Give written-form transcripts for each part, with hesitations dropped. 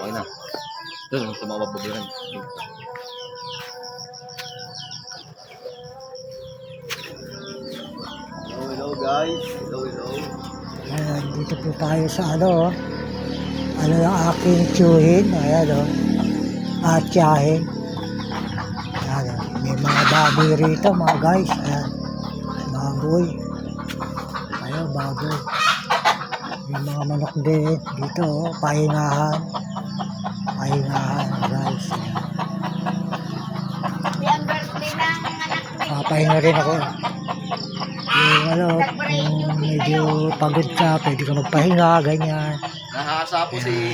Okay na. Doon, tumawag po yan. Hello guys. Hello. Ayan, dito po tayo sa ano yung aking tiyuhin. Ayan atyahin. Ayan may mga baboy rito mga guys. Ayan, baboy. Ayan, baboy. May mga manok din dito, pahingahan guys. Papahinga rin ako. Yung kung medyo pagod ka, pwede ka magpahinga, ganyan. Nahasa po si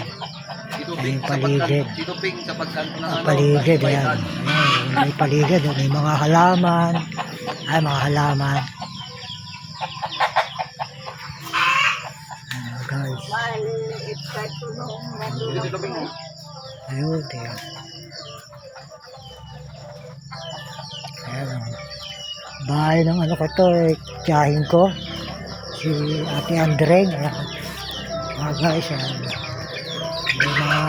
Tito Ping sa paligid. Tito Ping sa pagkanto ng Paligid, ayan. May paligid, may mga halaman. Ay, mga halaman. Ayan, guys. Tito Ping. Ayun, ayan. Ayan, bahay ng ano ko to, tiyahin ko. Si Ate Andreng. Ayan. Mga guys, ayan. May mga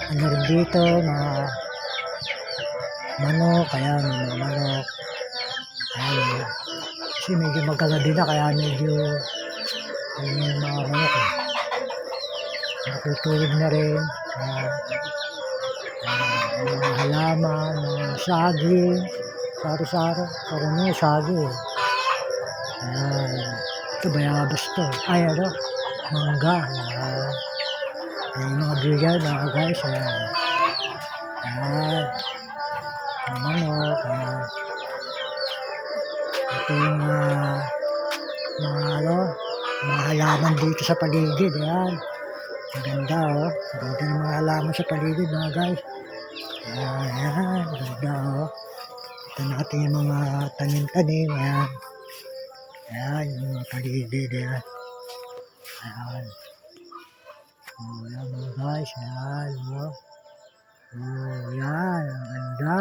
ano rin dito, mga manok, ayan, may mga manok. Ayan. Kasi medyo magkagabi na, kaya medyo ayun yung mga manok eh. Natutulog na rin. Ayan. Mga halaman, mga saging, sari-sari, karamihan saging. Ayan. Ito bayabas to. Ay, ano? Mangga. Ayan. Ayan yung mga bigyan, mga guys. Ayan. Ayan. Ang manok. Ayan. Ito yung mga halaman dito sa paligid. Ayan. Ang ganda, oh. Ang ganda ng mga halaman sa paligid, mga guys. Ayan. Ang ganda, oh. Ito natin yung mga tanim-tanim. Ayan. Ayan, yung mga paligid. Ayan. Ayan. Oh, ayan mga guys. Ayan. Oh, ayan. Ang ganda.